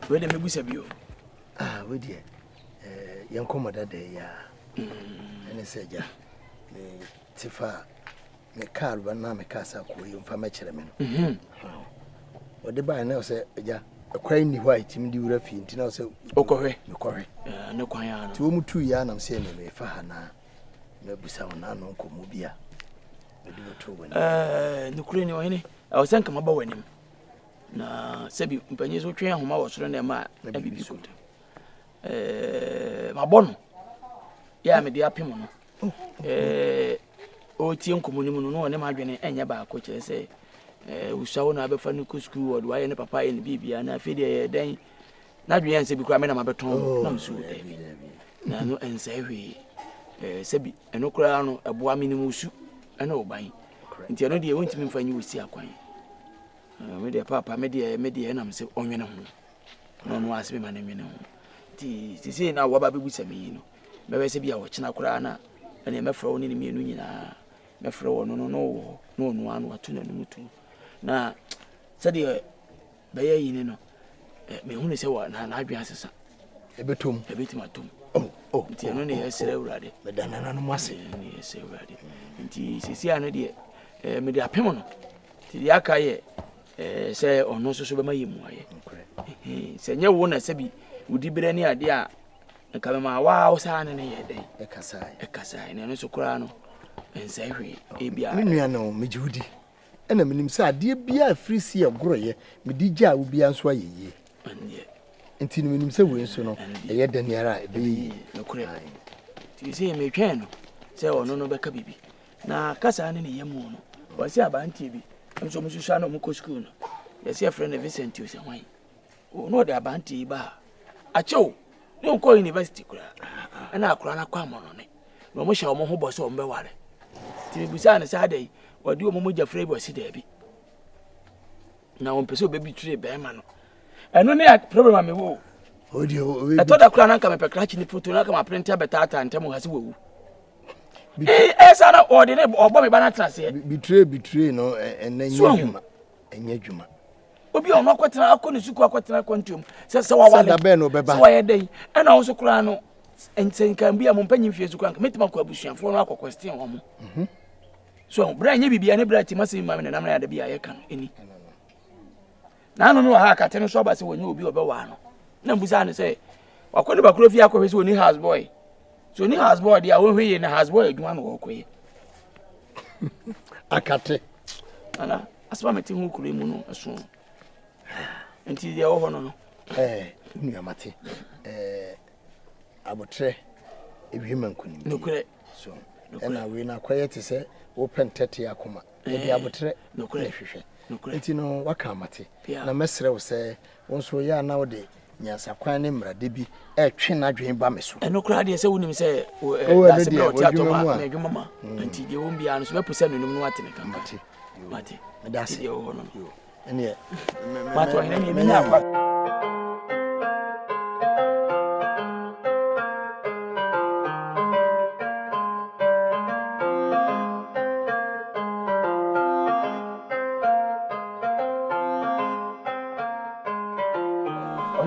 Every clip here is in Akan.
we de mebusa bio we de yankomoda de ya ene seja me tifa me car ba na me kasa ko yimfa ma kire me no o de ba na o se ja kwai ni hwa itim di wura fi ntina o se okohwe me kohwe ne kwan ya no ti o mutu ya na se ne me fa ha na me busa wona no ko mu bia me de to wani ne kure ni wani o sen kama ba wani na sebi mpanyi so twen ahoma wo soro na ma abibi ko ma bono ya me de apem no o tie nkomunim no no ne ma dwene enye ba ko kire se usawo na abefa no ko school word wa ye ne papa ye ne bibia na afedi ye den na dwene se bi kwa me na ma beton na msu na no ensehwe sebi eno kura no eboa minimu su ena oban nti eno de wontimi mfanyi wosi akwan me de papa me de na mse onwene ho no no asebe ma na nwene ho ti sisi na wo ba bebusa me yi no me we se bia wo kina kura na ene mefra wo ni mienu nyina mefra wo no anu atu na numutu na sade be yi ni no me hu ne se wo na adwen asesa ebetum atom nti eno ne yesere urade me danana no mase ne yesere urade nti sisi anu de me de apem no ti de akaye se ono so be mayemu aye se nye wo na sebi udi bere ni ade a nka ma wa wo sa ne ye den ekasai ne no so kura no ensa hwe ebia me nua no mejudi ena menim se ade bia frisi e goroye medi gya wo bia nso ayeye enti no menim se we nso no eye daniara ebe no kura ti se me twen no se ono no be ka bibi na kasa ne yemu no wasi abantie bi nso mususa no mko school no yesi afre na Vincent o se hwan o no de abantie ba acho ne nko university kura na akura na kwa mo no ne no mo hya mo ho bo so mbe ware ti bibusa ne sa dai wadi o mo mo jafre bo si da bi na won pese obebi tire Berma no eno ne problem me wo odio e to da kura na nka me pekra chi ni photo na ka ma print abetata ntem ha se wo sana ordine ogbo me bana trase betray no enye dwuma obi ono akwetena akoni suku akwetena kwantum se wa wale da be no beba se wa yedai ana wo so kura no ensenkan bia mo mpanyi fie suku anka metima kwa abusuafo no akọ question wo mo so bra nye bibia ne bra ti masemi ma me na namna ya da bia ye kan eni na no ha Akate no so ba se wonye obi obewa no na mbuza ne se wakoni bakuro fie akọ se woni house boy so ni house boy dia wo hweye na house boy adwuma no wo koye Akate ana asba meti hu kure mu no aso enti dia wo hono no nua mate abotre ehwema nkuni no kure so ena we na kwaye te se open tete akoma dia abotre no kure hwehwe enti no waka mate na mesre wo se wonso ya na wo de nyasa kwan ne mrade bi twe na dwen ba meso eno kura de se wonim se dase bro ti atoma na dwuma ma nti de wo bia no so mepusa no no atene kan mate dase de wo hono ene mato ene mi na kwa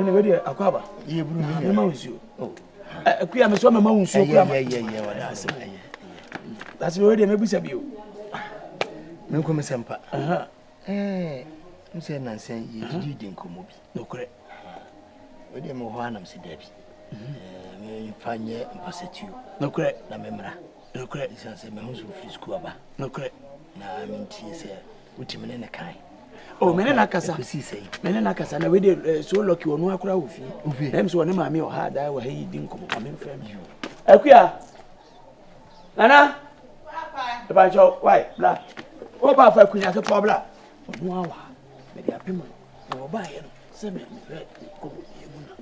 ni wedi akwaba ye buru mi ma wonsuo akuya me so ma wonsuo kura ma ye wada asem that's wedi me busa bio me ko me sempa nse na nse ye didi nkomo bi no kure wedi me ho anam se dabi me fanye mpasetiu no kure na memra no kure se me ho so free school aba no kure na mintie se utimene ne kai oh mene nakasa na we dey so lucky wonu akura ofi dem so woni maami o ha da wa yi din komo maami frem you akuya nana papa ba jo why bla o ba fa kunya ke pobla wonu awa me dey apem no ba ye no se me ko yemu na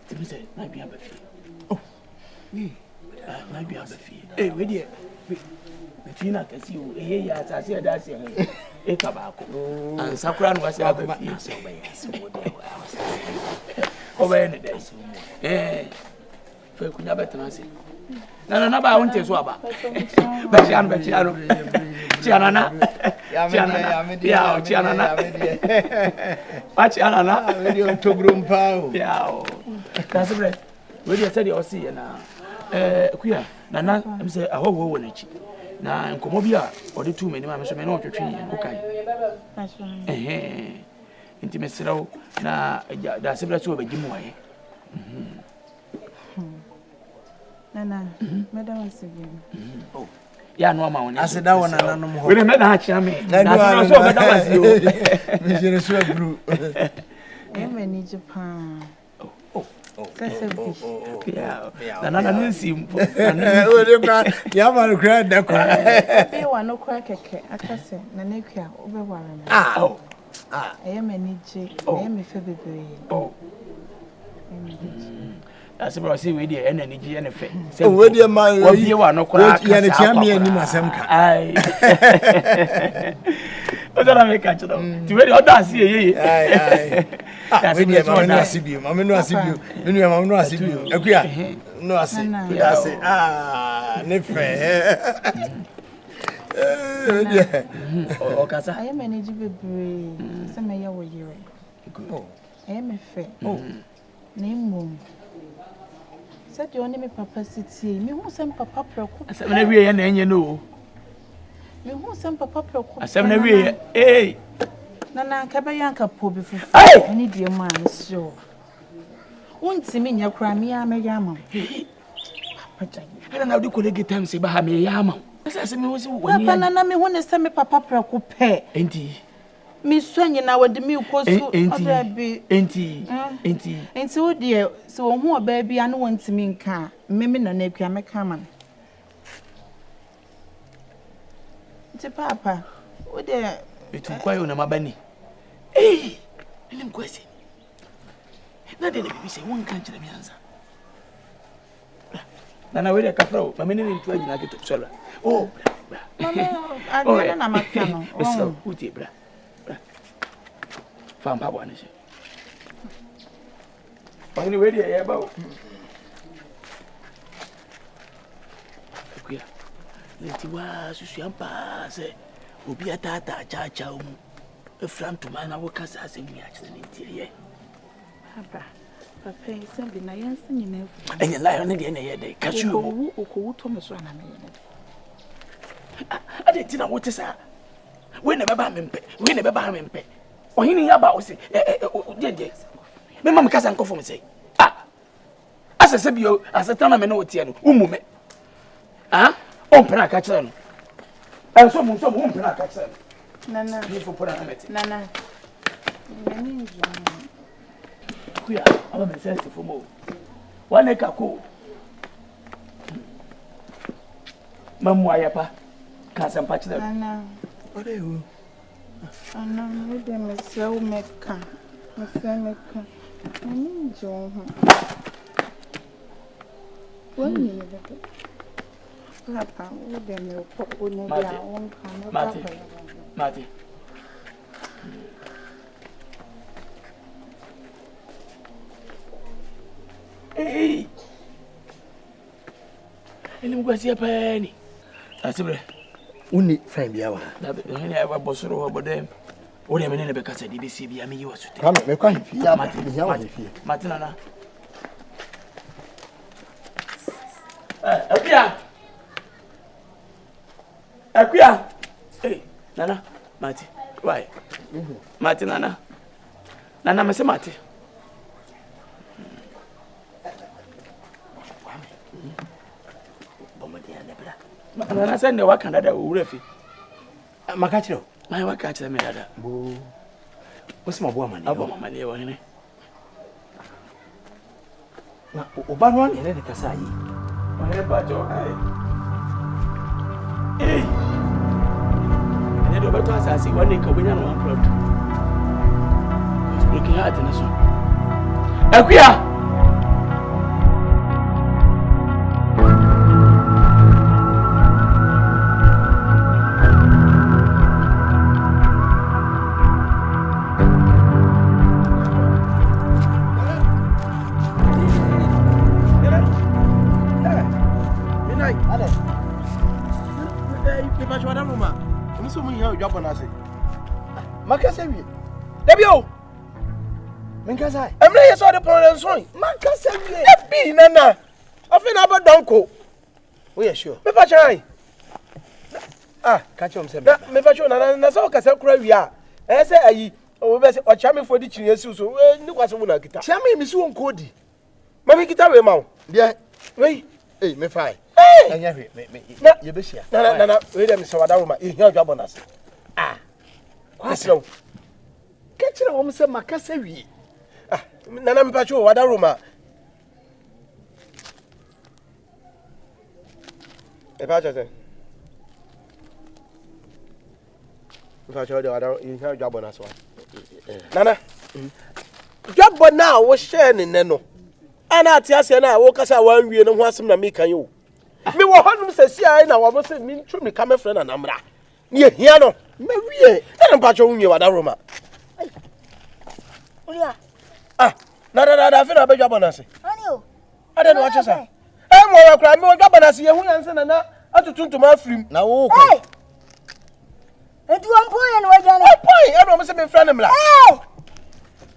ti mi se na bia ba fi oh na bia ba fi we dey Betina kasi o ya asase da se ho e ka ba ko ansakura no wase aba fi so ba ya so wo de o ba ne dai fe kunya betena se na ba wonte so aba ba chiano Chianana. Yeah, Chianana. Watch Anana. To groom pow. Yeah. That's right. Where you said you see na queer. Nana, I'm say a whole woman. Na nkomobia or the 2 men ma so me no twetwe kokai. That's right. Nti mesirawo na da sebra so obegimu waye. Nana, madam Sibi. Oh. Ya no ma woni. Ase da wona nanom ho. We me da ha kira me. Na so obeda wasi o. Me jere so abru. Many Japan. Oh. Yeah. Nana nsi. Ya ma kra da kwa. Be wa no kwa keke akase na nekua obeware me. Oh. Many J. Me fe bebre. Oh. That's about say we dey energy and fe. Say we dey man. We dey wa no kwa. Ya ne tia me ani masem ka. Ai. Oda me ka chdo. Ti we dey oda see ye. Ai. We dey ma no asibio. Ma no asibio. Me no ma no asibio. Akua. No asi. Ya say ne fe. O kasa. I am energy bebre. Se me ya wo yire. Oh. Me fe. Oh. Name said you only me papa city. Me who send papa preko. Asem na wie na enye no. Me who send papa preko. Asem na wie eh. Nana ka be yanka po be fufu. Ani die ma so. Untimi nya kra me ya me yama. Papa jan. Na odi kolege time se ba ha me yama. Asem me wo se wani. Papa nana me hu ne se me papa preko pe. Enti. Me sonye na wode me ukosu odabi. Enti. Enti wo de so wo hu oba bia no wontimi nka me na akua me ka man. Ti papa wo de etu kwa yo na mabani. Eh, elim kwesi. Na de bibi se won kan kire mi anza. Nana we de kafro, mama ni ntu agina ke to sola. Oh. Mama, adena na makya no. Oh, uti bra. Fam pa bwana she. Pangini we de ya ba o. Kuya. Leti wa susu ampa se obi atata cha mu. E fram to man na wo kasa asem ni a kire ni tie ye. Papa sen bi na yense nyina fu. Enye lion ne de na ye de kachu mu. Okowu to me so na me ye. Ade ti na wo te sa. We na beba mempe. Ohini ya ba o se de. Me mam kasa nkofo me say. Asese bio asetana me na otie no. Umume. Ompena ka kire no. Enso mu ompena ka kire no. Nana. Ni fo pora na meti. Nana. Meni njo. Kuya, ama me sense fo mo. Wane ka ko. Mamu ayapa. Kasa mpa kire. Nana. Ore wo. Ana me de me se o meka. Me se meka. Meni njo ho. Wani ne de. Papa, wo de me ko oni dia won kan. Mati. Hey. Ele mo kwasi apani. Asibre. Uni friend bia wa. Na be ni aba bosoro ho bodem. Wo de me ne be kasa di besi bia me yi wasute. Kam me kwa fi ya mati me ya wa fi. Mati nana. Akuya. Hey, nana, Mati. Why? Mati nana. Nana me se Mati. Nana send the work under Urefi. Makachiro. My work catch me dada. Bo. What's my boy man? Abo mama le wa hene. Na oba no an ene de kasa yi. Wa hene ba jo ai. Eh. Ene do beto asasi wa ne ka obinya no one plot. Cause broken heart na so. Akuya. I'm so many how job on us. Makasawi. Debio. Menkasa. I'm not saw the problem so. Makasawi. Be nana. I feel about donko. We are sure. Me pa chai. Catch him say. Me pa chai na so kasa kura wi a. Eh say ayi. O be say o cha me for di chinye si so. Ni kwaso mu na kita. Tia me mi so nko di. Ma me kita we ma wo. Dia. Wei. Eh, me fine. Anya hwe me. Ye be hia. Na. We dem say wada roma. E hia dwa bonus. Kwasro. Catch na wo say Makasawi. Nana me pa chai wada roma. E pa chai. Me chai wada e hia dwa bonus wa. Nana. Dwa na wo share ne ne no. Ana ati ase na wo kasa wan wie no ho asem na me kan yo. Me wo hanum sesi ai na wo mo se me ntwu me ka me frɛ na namra. Ne ehia no. Me wie. Na mpacho unwie wada roma. Oya. Na fe na be dwa bonase. Ani o. Ade no wache sa. Mo wa kra me wo dwa bonase ye hu yanse na atutuntum afrim. Na wo ko. Hey. Edu ampo ye no waja na. Poi e no mo se me frɛ na mra. Hey.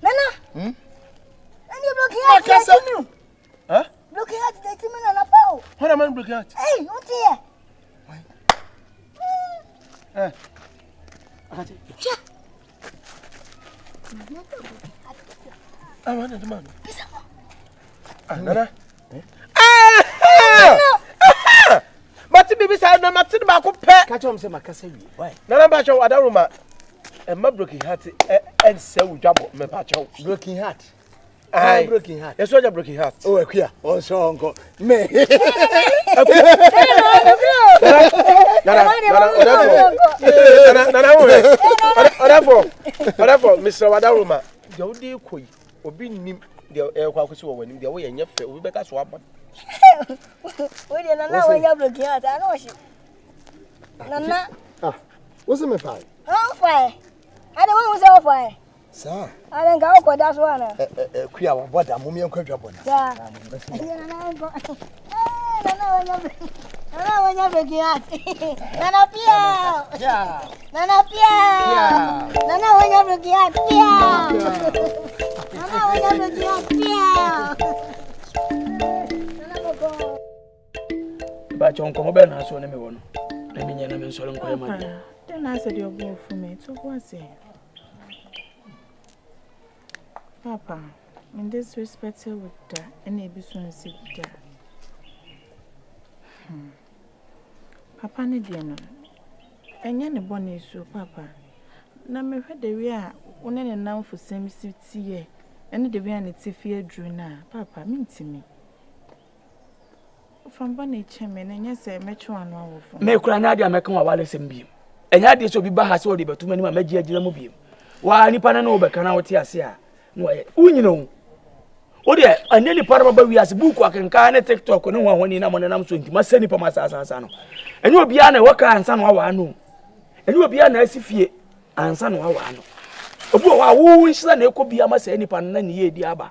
Nana. Ani bloki ya. Makasawi. Bloki ya de timi na pao. Hora man block out. Hey, what here? Akate. Cha. Wana de man. Nana. Mati bibi sa na mati ba ko pe. Catch him say Makasawi. Why? Nana ba cho wada roma. E ma broken heart e se udwabo me ba cho. Broken heart. Ai broken heart. Yes, what broken heart. Oh, equia. Oh, so uncle. Me. Therefore, Mr. Wadaruma, the old day koi, or be nim the air quacks over when the way and your fair will be a swap. We didn't know when you bloki ya. I know she. Nana. What's me fine? How fire? I don't want to say fire. Sir. I don't go for that one. Equia wa boda mummy and kwadwa bona. Yeah. Nana when you bloki ya. Nana pia. Yeah. Nana pia. Nana when you bloki ya. Pia. Nana when you bloki ya. Pia. Nana go. Ba chon ko mo be na so ne me wono. Na me nya na me nsoro nko ma. Then I said you're going for me. So what's it? Papa, in this respect, with that, and maybe soon sit there. Papa, need you know. And you're bonny, so Papa. Now, me heard the way I only now for same city, and the way I need to fear drew now. Papa, mean to me. From Bonnie Chairman, and yes, I met you on one of Me kura na dia meka wa wale sembi. Enya de so bi ba ha se odi betu mani ma magi agina mu bi. Wa nipa na no be kana wote ase a. No ye. Unyino. Odi aneli paraba ba wi ase buku akenka na TikTok no hwahoni na mo na nam so nti masani pa masasa no. Enye obi a na waka ansa no wa no. Enye obi a na asifie ansa no wa no. Obi wa wo nhira na ekobi amasa nipa na ne ye di aba.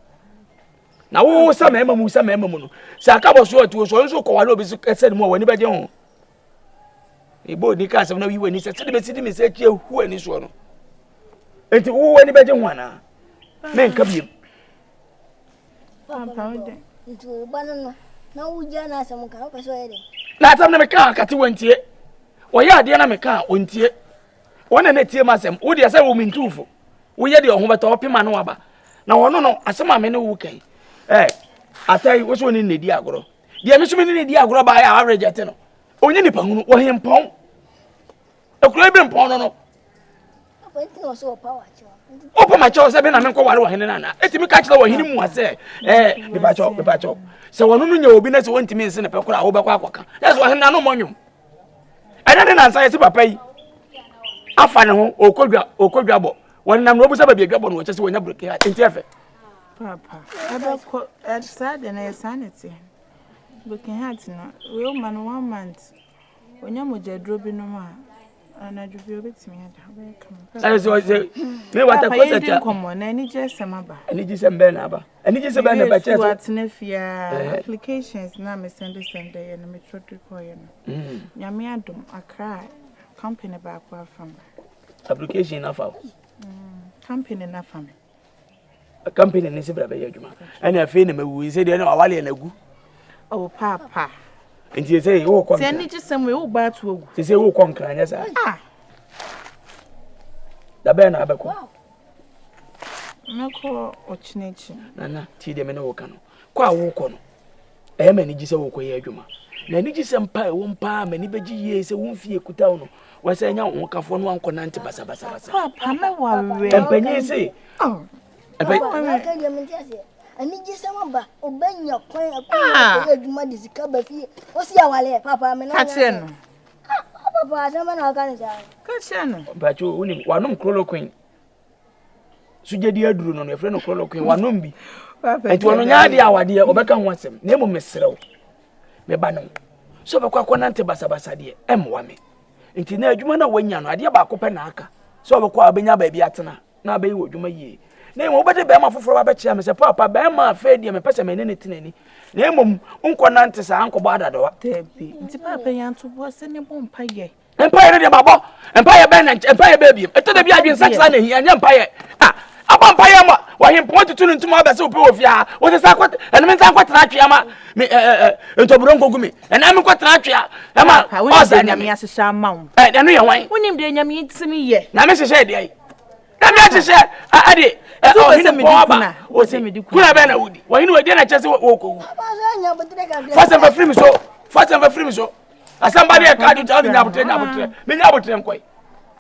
Na wo sa mema mu no. Sa ka bo so atu so nso ko wa no bi so kese ni mo wani ba je ho. Ibo ni ka asem na wi wani se de be me se tie hu ani so no. Enti wo wani ba je ho ana. Men ka biem. Papa, Itu banana. Na uja na asem ka ko so yede. Na atam na me ka Akate wantie. Wo ya ade na me ka ontie. Wona na tie masem, wo de ase wo mintufo. Wo ye de ho beta opema no aba. Na wono no asem ame ne wo kai. Atai wo so ni nedi agoro. De me so ni nedi agoro ba ya average ate no. Onye nipa hunu wo hempon. Ekuro ebe mpon no no. Papa, itu no so power cho. Opa ma cho se be na me nko ware wo hene na. Etimi ka kire wo hene mu ase. Me ba cho. Se wono no nya obi na se wontimi nse ne pekora wo bekwa akwaka. Yes wo hene na no monwum. Ena de na nsa yesi papa yi. Afa ne ho okodwa bo. Won nam no obusa ba bi gabo no wo chese wonya broke ha. Enti efe. Papa, I said, and I sanity. Looking at no, real man 1 month. When you're moja dropping no more, and I do be with me at I was me what I was come on, and it just some about. And it is a benaba. And it is a benaba. What's nefia applications now, Miss Anderson Day and a metro to Koyan. Yamiadum, I cry. company back from application na fa company na from a company ni se bra be adwuma ana afi na mawu se de na wale na gu oh papa nti se wo kon se ni gisem we wo ba to ogu se wo kon kran nya sa da be na abeko meko ochnechi nana ti de me na wo kanu kwa wo kono e ma ni gise wo koye adwuma na ni gise mpa e wo mpa ma ni beji ye se wo mfie kuta wo no wasa nya wo kafo no anko nante basa papa me wawe empanyi se Aka dia mentiase. Ani gise maba obanya kwan akwa adwuma de sika ba fie. O si awale papa me na. Kache no. Papa asema na aka ni sa. Kache no. Bacho unim wanom chloroquine. Sujedi aduru no efre no chloroquine wanom bi. Papa. Enti wono nyaade awade obeka ho asem. Na emu mesrew. Me ba no. So be kwa nante basa de emwa me. Enti na adwuma na wanya no ade ba kope na aka. So be kwa abenya ba bi atena. Na be wo adwuma yie. Na emu obede be ma foforo ba chia me se papa be ma afa die me pese me ne tinani. Na emu unko nante sa anko ba dadawa. Tebi. Enti papa yanto bo se ne bo mpa ye. Empire ne de babo. Empire be na empire baby. Eto de bi adwen saksa na hia nya empire. Aba empire ma wa hempo tutu ntuma ba se ope ofia. Wo se sa kwat ene me ntan kwatena atwea ma me entoburo nkogu me. Ene me kwatena atwea. E ma o sa nyame asesa mawo. Ene ye wan. Wonim de nyame timi ye. Na me hyehyɛ de ai. Na me hyehyɛ ade o hine po aba. O se me di kuna be na wudi. Wo hine wadi na kyese wo kogu. Papa so nya botre ka. Fast and free me so. Fast and free me so. Asambari e card to nya botre. Me nya botre nkoi.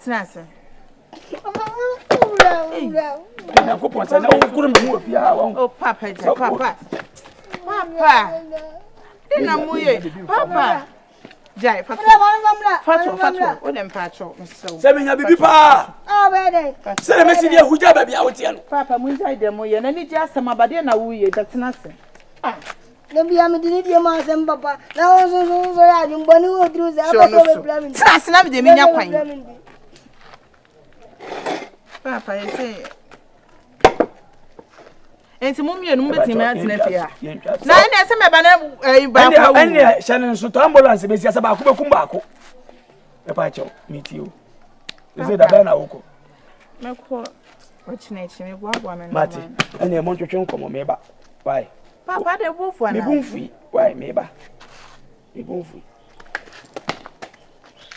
Tinase. Na ko ponsa na ukuru me hu ofia wa. Oh papa ja papa. Papa. Dina muye. Papa. Jai fatu. Fatu. O dem pacho mso. Se me nya bibi pa. Ah be dey. Se me si de huja ba bia wotie no. Papa mu jai dem muye na ni ji asema bade na wuye datinase. Na bia me dini die ma sem papa. Na so ya di mboni wo dru za apa so be bla mi. Tinase na me de menya kwan. Papa you say enti mumie no mbeti ma atena fia na ene se me ba na ba kwa ene shane so to ambulance be sia se ba ko bekum ba ko e pa cho miti o ze da ba na woko me ko ochina chi me bo abo me no mati ene mo twetwe nkomo me ba why papa de bufu ana me bunfi why me ba me bunfi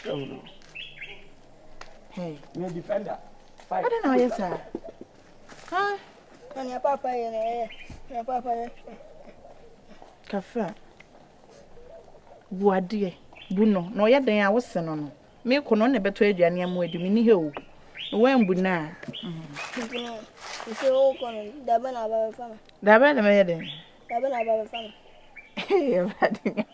so no hey me defender I don't know yes sir Kanya papa ye na papa ye. Kafa. Buade. Buno. No ya dan a wose no no. Me ko no ne beto aduane am adu me ni he o. No wan bu na. Buno. Se o ko no da ba na ba fa. Da ba na me ye den. Da ba na ba fa. Eh badi.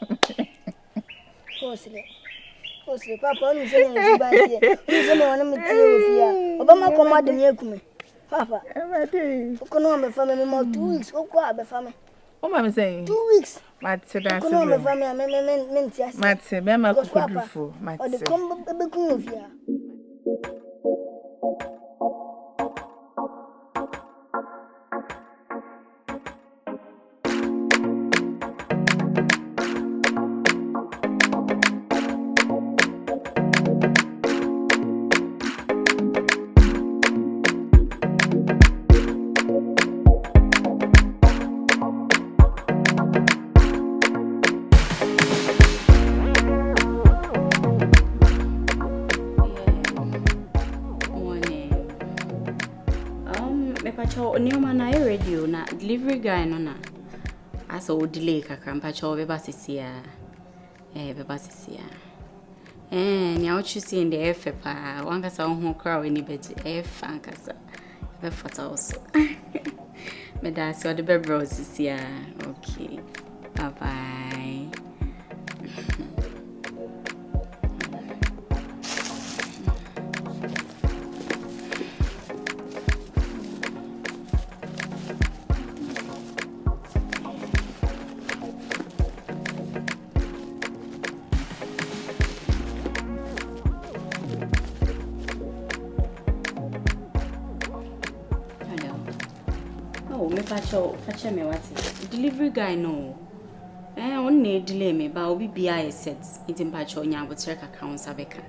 Osile papa onu se ni ba tie. Ni se me wona me tie ofia. Oba ma ko ma de me akume. Papa. Badi. Ko no me fa me mo 2 weeks. O ko abe fa me. O ma me say 2 weeks. Mate da Ko no me fa me tie ase. Mate be ma kukudufu. Mate. O de kom be ku ofia. Radio na delivery guy no na aso delay kakra mpacho beba sisia beba sisia ni awochi si in the efe pa wankasa ho kra we ni beje efa ankasa be fata also me da si ode be bro sisia okay bye bye. Fache me wati delivery guy no on ne delay me ba obi bia set itim pacho nya abotre kaka on sabeka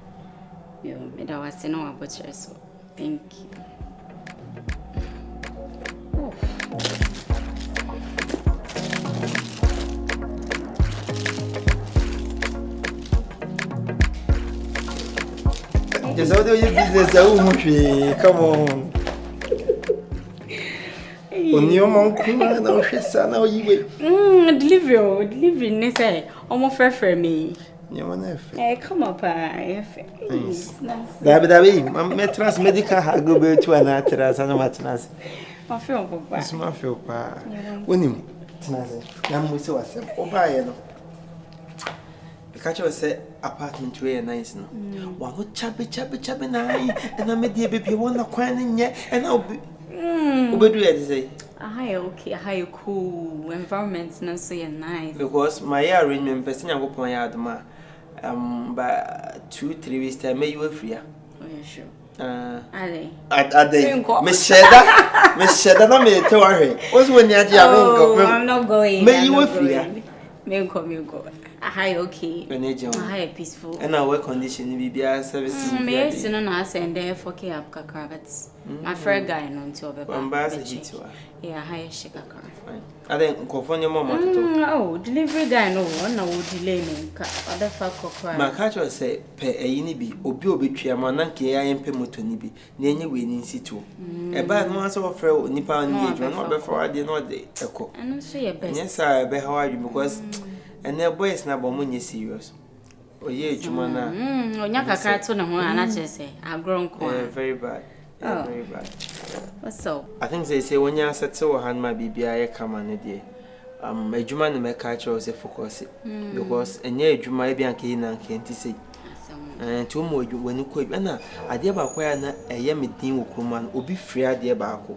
Yo, me da was no butcher so. Thank you. Just how do you business? Come on. On your mom, no, she's now you wait. Delivery, ne say, almost for me. Come up, Metras medical go to an actress and a matras. I feel, Papa. It's my feel, pa. When you, I'm with us, or buy the catcher say apartment way nice no. One good chappy nine, and I made the baby one of crying yet, and I'll be. What do you say? Hi, cool environment, not so nice. Because my arrangement, person I go my yard, ma. By 2-3 weeks time, may you a free. Oh, yeah, sure. At the Miss Shedda, I may tell her. What's when you're I'm not going. May you a free? May go. Hi, okay. Hi, peaceful. And our condition will be a service. May I send on us and there for care up cravats. My friend guy known to over. Yeah, hi, shake a car. I then call for your mama. Oh, delivery guy, no one would delay me. Other fuck my catcher say, pay a yinibi, or be tree a monanke, I am pemotonibi, near you winning situ. A bad once of a frail nipper engagement, not before I did not the echo. And so your best. Yes, I be how are you because and their boy is not money serious. Oh, yeah, Jumana. Oh, Yaka cartoon and one, I just say, I've grown corn. Very bad. Very bad. What's so? I think they say when you set so hand my BBI come on a day. A Juman make catch or say focus it because a near Juma be and can't say. And 2 more when you could. And I dear about where a yammy thing will come on or be free at the barco.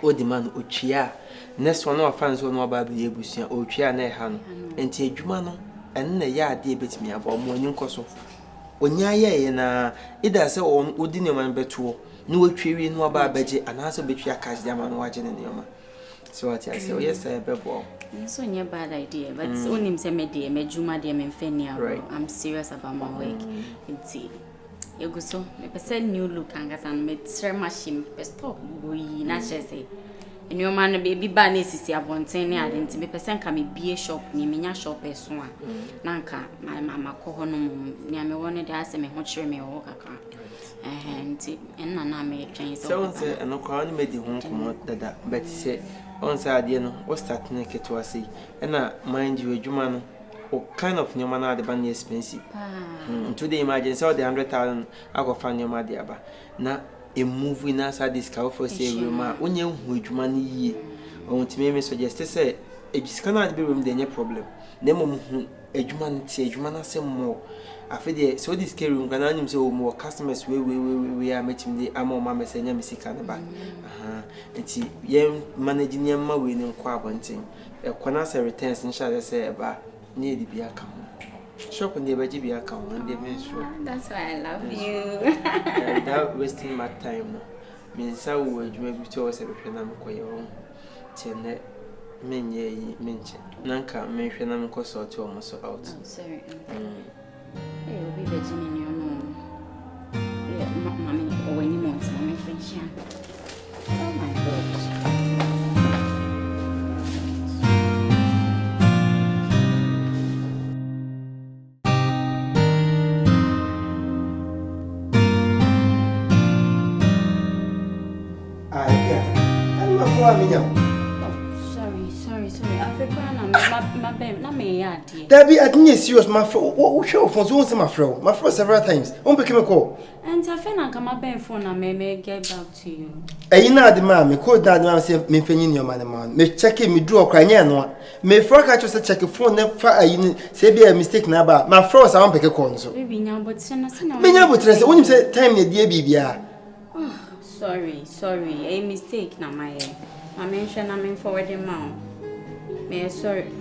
O the man Uchia. Next one of fans will know about the Abusia or Chia Nehan and take Jumano and a yard dear bit me about morning cost of. Onya na ida se on odi ne man beto no atwewi no aba abaje anaso betwi akash dia man waje ne nema so what I say oh yes I bebo so nya bad idea but onim se me de me juma de me mfani abo I'm serious about my work nti yego so me pese new look angasa no me tre machine pe stop boy na chese enu man no be ba na sisi abonten ne ade nti me pese nka me bie shop ni menya shop eso a na nka my mama ko ho no ni ame woni de ase me ho kire me wo kaka nti enna na me twen so say eno kwa ni me di ho komo dada but say on say ade no o start na keto ase na mind you adwuma no o kind of nyoma na ade ba na expensive today imagine say the 100,000 akofa nyoma de aba na a movie na sa discount for say room onye hu adwuma ni yie o ntime me suggest say e bisika na be room de nye problem na mom hu adwuma nti adwuma na se mo afede so this care room kana nim say o mo customers we are meeting the amom ma mesenya misika na ba nti ye managing ye ma we ni kwa abonten e kwana say returns insha say e ba ni edi bia ka shop on the baby be account and they make sure. That's why I love you. Without wasting my time, no. Means I would maybe to us every time I go Tene Menye mention. Nanka mention I'm cause or two almost out. I'm sorry. Hey, will be begging in your room. Yeah, mommy, or when you want some friendship. Oh my gosh. Sorry. Debbie, I think serious, my friend. What show for so my friend? My friend several times. On became a call. And I feel like I'm a phone and may get back to you. You know the man, me called that man say me fenin your man. Me check me draw cry no. Me for catch us check phone never you say be a mistake na ba. My friend say I want pick a call so. Baby nya but say na me nya but say when you say time na dey bibia. Sorry. A mistake na my. I mention I'm in forwarding mom. May I sorry.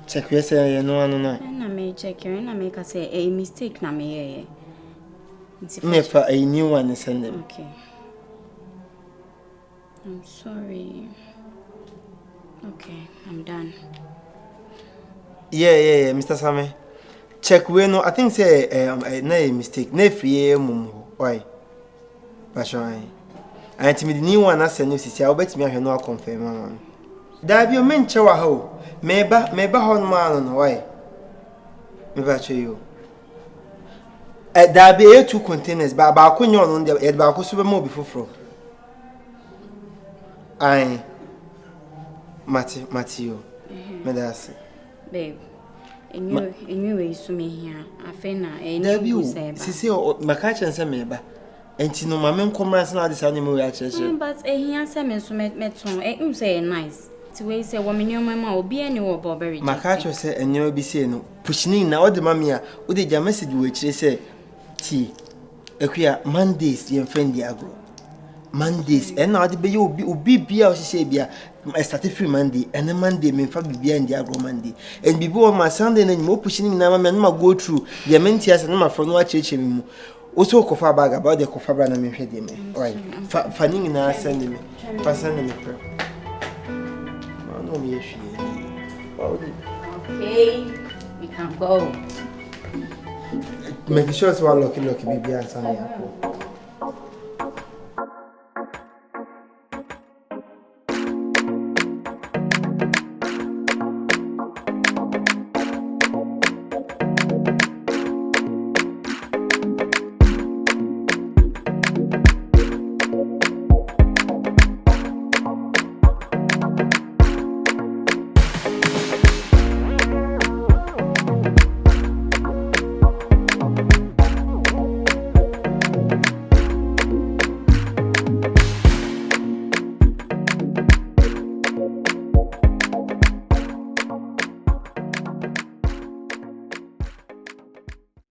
Check we say no. And I may check you and I make us say a mistake na me. Never a new one send them. Okay. I'm sorry. Okay, I'm done. Yeah, Mr. Same. Check we no. I think say na a mistake. Na free mum. Why? Passion. And to me the new one as no sisi. I bet me I no confirm man. Da bi o menche wa ho. Meba ho no man no why? Me ba che you. Da bi 2 containers ba akonyo no de ba akoso be mo bi foforo. Ai. Matthew. Me da se. Babe. Anyway, so me here. I feel na you say sisi o maka chense meba. Enti no mama nkomranse na adisa ne me we a chere. But here say me so meton. Say nice. Ti we say wo me nyoma ma obi ani wo boberi. Maka chere say enyo bi say no. Pushini na o de mama ya o de ja message we chere say ti ekuya Mondays ye friend di agro. Mondays and now the obi bia o hye bia I started free Monday and then Monday me fa bibia and the agro Monday and before my Sunday na mo pushing na ma go through the mentias and my friend wa cheche me also kofa bag about the kofa bra na me hwede me right fani na send me fa send me pre no me hwie okay we can go make sure so lucky bibia san ya